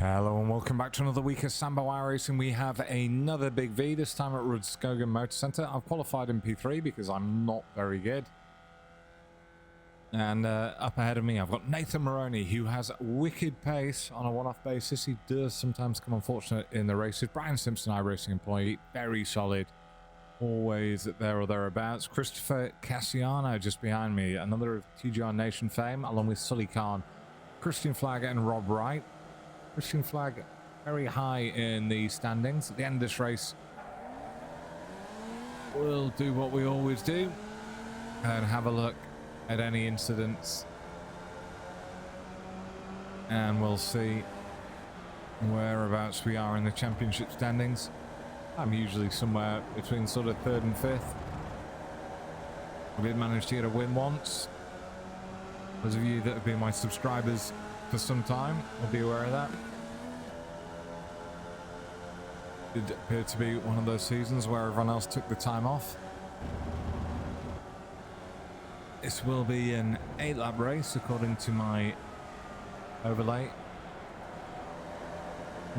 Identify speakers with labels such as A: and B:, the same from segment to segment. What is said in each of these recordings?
A: Hello and welcome back to another week of Sambo iRacing. We have another big V, this time at Rudskogen Motor Centre. I've qualified in P3 because I'm not very good. And up ahead of me I've got Nathan Moroney, who has wicked pace on a one-off basis. He does sometimes come unfortunate in the races. Brian Simpson, iRacing employee, very solid. Always there or thereabouts. Christopher Cassiano just behind me, another of TGR Nation fame, along with Sully Khan, Christian Flagg and Rob Wright. Christian Flagg very high in the standings. At the end of this race, we'll do what we always do and have a look at any incidents, and we'll see whereabouts we are in the championship standings. I'm usually somewhere between sort of 3rd and 5th. I did manage to get a win once. Those of you that have been my subscribers for some time will be aware of that. It appeared to be one of those seasons where everyone else took the time off. This will be an 8-lap race according to my overlay.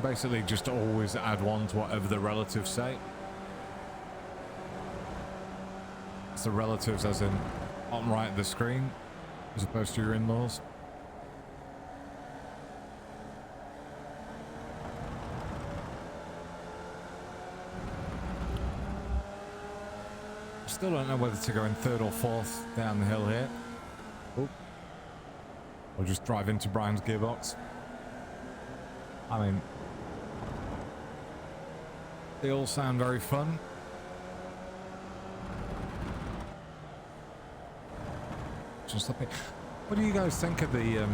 A: Basically just always add one to whatever the relatives say. It's the relatives as in bottom right of the screen as opposed to your in-laws. Still don't know whether to go in 3rd or 4th down the hill here. Oh. Or just drive into Brian's gearbox. I mean, they all sound very fun. Just let me... What do you guys think of the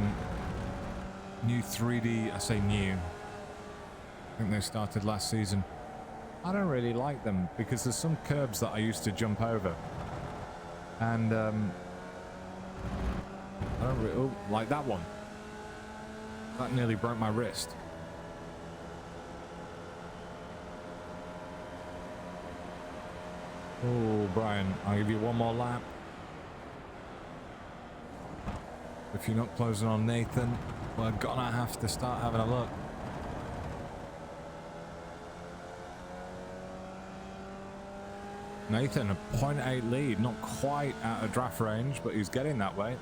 A: new 3D? I say new. I think they started last season. I don't really like them because there's some curbs that I used to jump over, and I don't really like that one. That nearly broke my wrist. Oh, Brian, I'll give you one more lap. If you're not closing on Nathan, we're gonna have to start having a look. Nathan, a 0.8 lead, not quite out of draft range, but he's getting that way.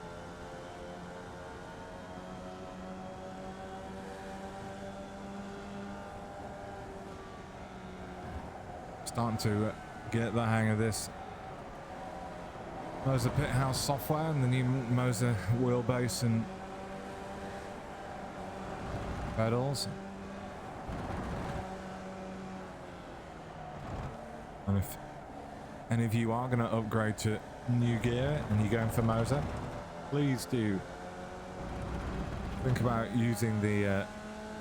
A: Starting to get the hang of this Moza pit house software and the new Moza wheelbase and pedals. And if any of you are going to upgrade to new gear and you're going for Moza, please do think about using the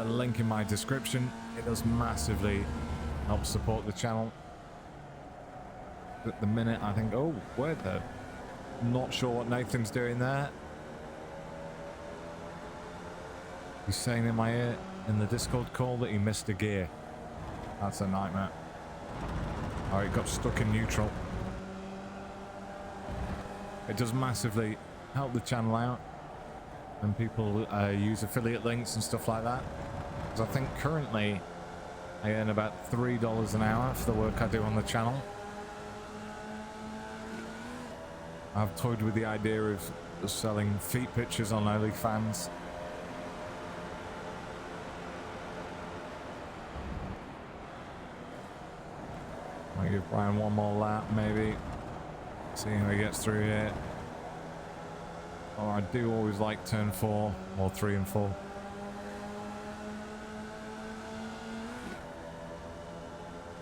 A: link in my description. It does massively help support the channel. At the minute I think, oh, where'd the... Not sure what Nathan's doing there. He's saying in my ear in the Discord call that he missed a gear. That's a nightmare. Oh, it got stuck in neutral. It does massively help the channel out when people use affiliate links and stuff like that. Because I think currently I earn about $3 an hour for the work I do on the channel. I've toyed with the idea of selling feet pictures on OnlyFans. Might give Brian one more lap, maybe. See how he gets through here. Oh, I do always like turn 4 or 3 and 4.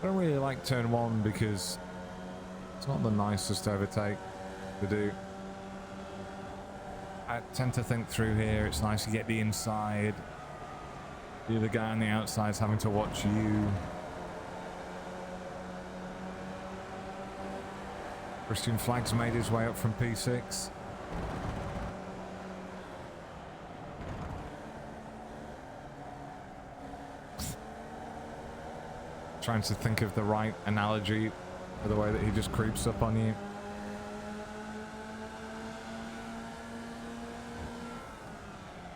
A: I don't really like turn 1 because it's not the nicest to overtake to do. I tend to think through here. It's nice to get the inside. The other guy on the outside is having to watch you. Christian Flagg's made his way up from P6. Trying to think of the right analogy for the way that he just creeps up on you.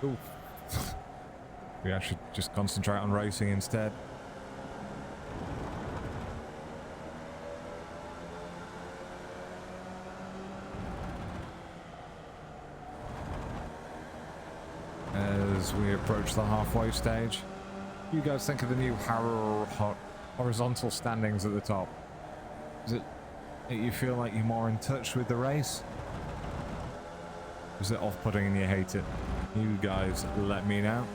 A: Ooh. We should just concentrate on racing instead. As we approach the halfway stage, what do you guys think of the new horizontal standings at the top? Is it that you feel like you're more in touch with the race? Is it off-putting and you hate it? You guys let me know.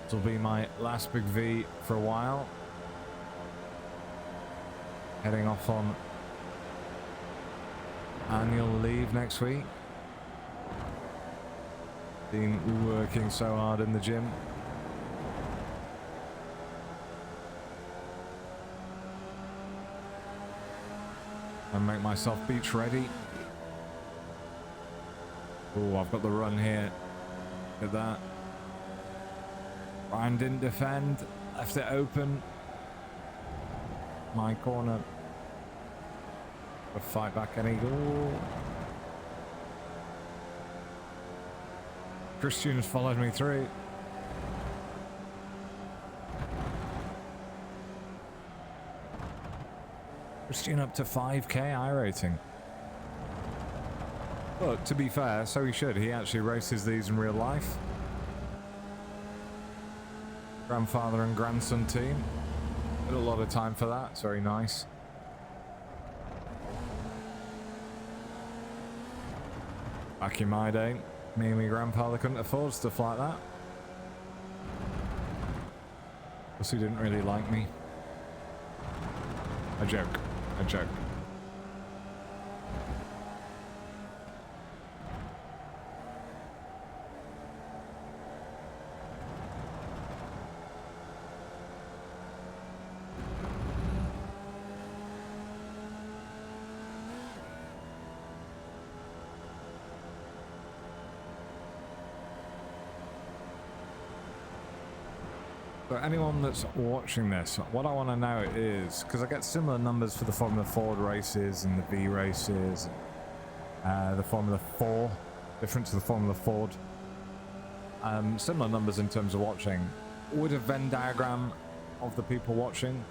A: This will be my last big V for a while. Heading off on annual leave next week. Been working so hard in the gym. And make myself beach ready. Oh, I've got the run here. Look at that. Ryan didn't defend, left it open. My corner. A fight back any goal. Christian's followed me through. Christian up to 5k iRacing. But to be fair, so he should. He actually races these in real life. Grandfather and grandson team. Had a lot of time for that. It's very nice. Back in my day, me and my grandfather couldn't afford stuff like that. Plus he didn't really like me. A joke. A joke. So anyone that's watching this, what I want to know is, because I get similar numbers for the Formula Ford races and the V races, the Formula 4, different to the Formula Ford. Similar numbers in terms of watching. Would a Venn diagram of the people watching,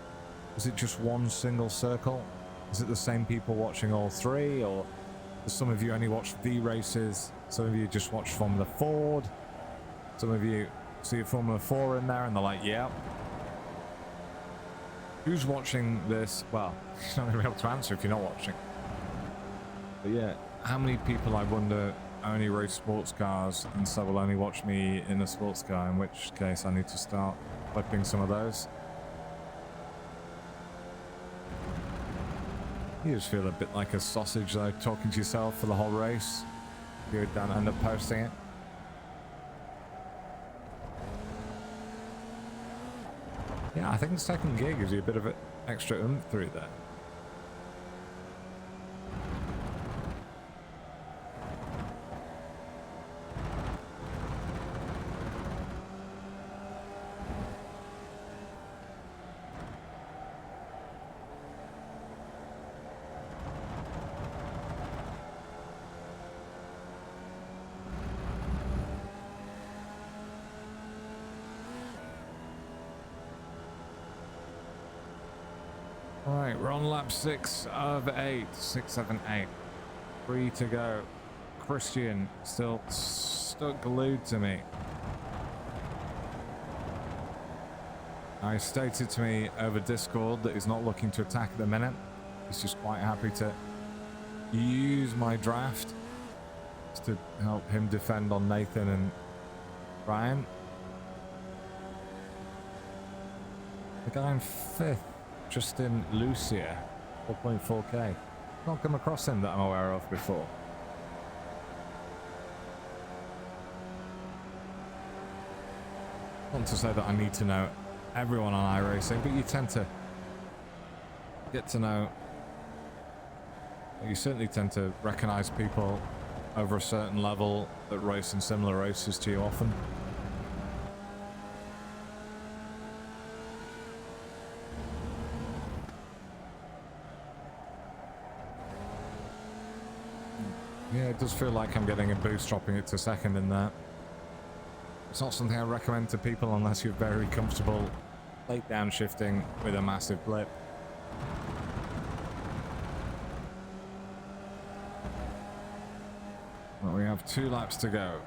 A: is it just one single circle? Is it the same people watching all three? Or do some of you only watch V races? Some of you just watch Formula Ford? Some of you see a Formula 4 in there and they're like, yeah. Who's watching this? Well, you're not going to be able to answer if you're not watching. But yeah, how many people, I wonder, only race sports cars and so will only watch me in a sports car, in which case I need to start flipping some of those. You just feel a bit like a sausage though, talking to yourself for the whole race. You don't end up posting it. Yeah, I think the second gear gives you a bit of an extra oomph through there. Alright, we're on lap 6 of 8. 6, 7, 8. 3 to go. Christian still stuck glued to me. Now, he stated to me over Discord that he's not looking to attack at the minute. He's just quite happy to use my draft to help him defend on Nathan and Ryan. The guy in 5th. Justin Lucia, 4.4k. Not come across him that I'm aware of before. Not to say that I need to know everyone on iRacing, but you tend to get to know, you certainly tend to recognize people over a certain level that race in similar races to you often. Yeah, it does feel like I'm getting a boost dropping it to second in that. It's not something I recommend to people unless you're very comfortable late downshifting with a massive blip. Well, we have 2 laps to go.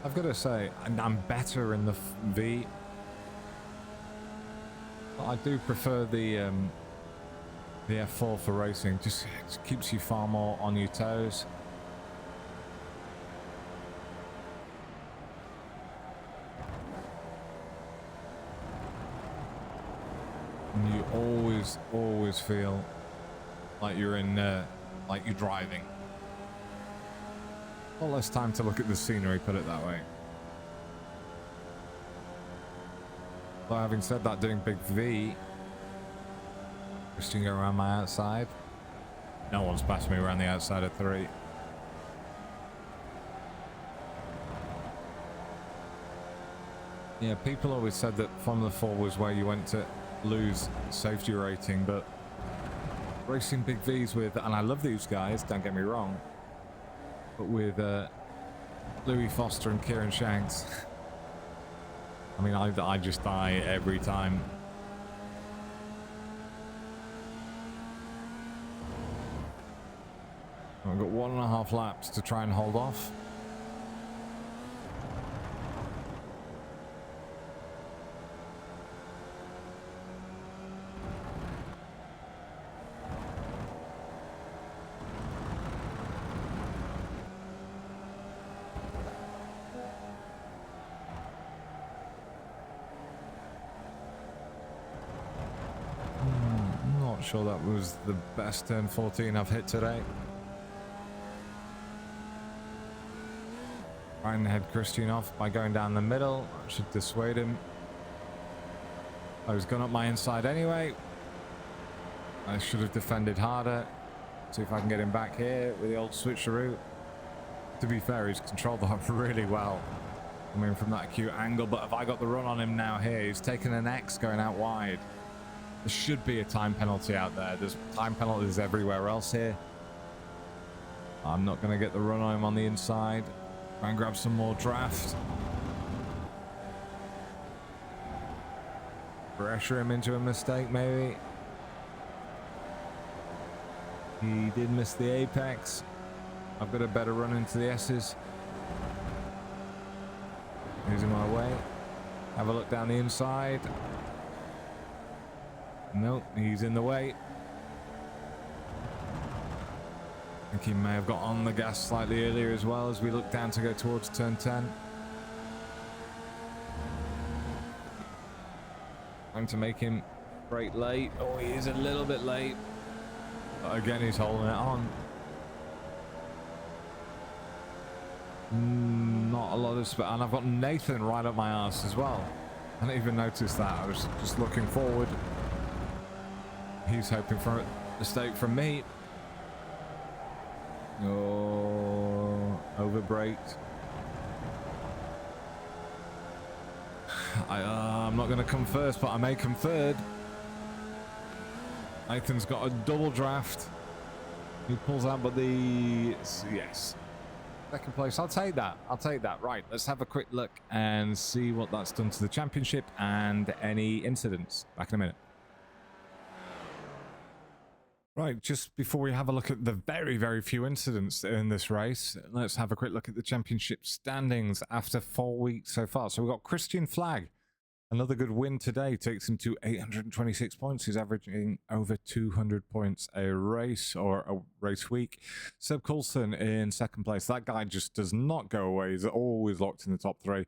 A: I've got to say, I'm better in the V. But I do prefer the F4 for racing. Just keeps you far more on your toes. And you always feel like you're in, like you're driving. A lot less time to look at the scenery, put it that way. But having said that, doing big V, Christian go around my outside. No one's passed me around the outside of 3. Yeah, people always said that Formula 4 was where you went to lose safety rating, but racing big Vs with, and I love these guys, don't get me wrong, but with Louis Foster and Kieran Shanks, I mean, I just die every time. I've got 1.5 laps to try and hold off. Not sure that was the best turn 14 I've hit today. Trying to head Christian off by going down the middle. I should dissuade him. I was going up my inside anyway. I should have defended harder. See if I can get him back here with the old switcheroo. To be fair, he's controlled that really well. I mean, from that acute angle, but have I got the run on him now here? He's taken an X going out wide. There should be a time penalty out there. There's time penalties everywhere else here. I'm not going to get the run on him on the inside. Try and grab some more draft. Pressure him into a mistake, maybe. He did miss the apex. I've got a better run into the S's. He's in my way. Have a look down the inside. Nope, he's in the way. I think he may have got on the gas slightly earlier as well as we look down to go towards turn 10. Trying to make him brake late. Oh, he is a little bit late. But again, he's holding it on. Not a lot of space. And I've got Nathan right up my arse as well. I didn't even notice that. I was just looking forward. He's hoping for a mistake from me. Oh, overbraked. I'm not going to come first, but I may come third. Nathan's got a double draft. He pulls out, but yes. Second place. I'll take that. I'll take that. Right, let's have a quick look and see what that's done to the championship and any incidents. Back in a minute. Right, just before we have a look at the very, very few incidents in this race, let's have a quick look at the championship standings after 4 weeks so far. So we've got Christian Flagg. Another good win today takes him to 826 points. He's averaging over 200 points a race or a race week. Seb Coulson in second place. That guy just does not go away. He's always locked in the top 3.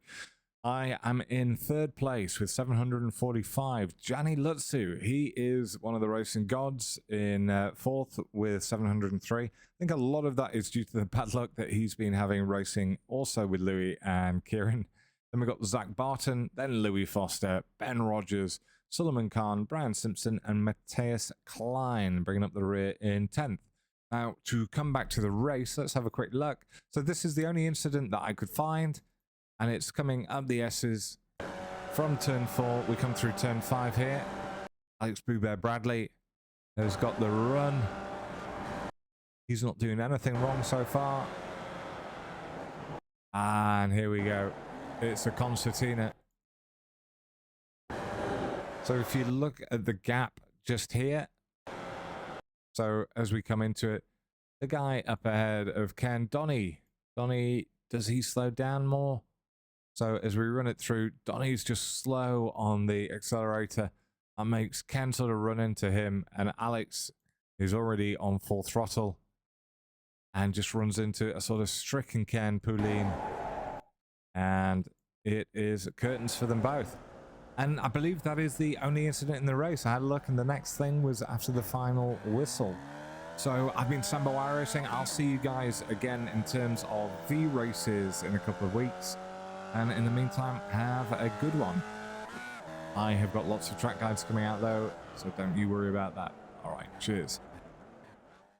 A: I am in third place with 745. Gianni Lutzu, he is one of the racing gods in fourth with 703. I think a lot of that is due to the bad luck that he's been having racing also with Louis and Kieran. Then we've got Zach Barton, then Louis Foster, Ben Rogers, Suleiman Khan, Brian Simpson, and Matthias Klein bringing up the rear in 10th. Now, to come back to the race, let's have a quick look. So this is the only incident that I could find. And it's coming up the S's from turn 4. We come through turn 5 here. Alex Boo Bear Bradley has got the run. He's not doing anything wrong so far. And here we go. It's a concertina. So if you look at the gap just here, so as we come into it, the guy up ahead of Ken, Donny, does he slow down more? So as we run it through, Donny's just slow on the accelerator. That makes Ken sort of run into him, and Alex is already on full throttle and just runs into a sort of stricken Ken Poulin. And it is curtains for them both. And I believe that is the only incident in the race. I had a look, and the next thing was after the final whistle. So I've been Sambo iRacing. I'll see you guys again in terms of Vee races in a couple of weeks. And in the meantime, have a good one. I have got lots of track guides coming out though, so don't you worry about that. All right, cheers.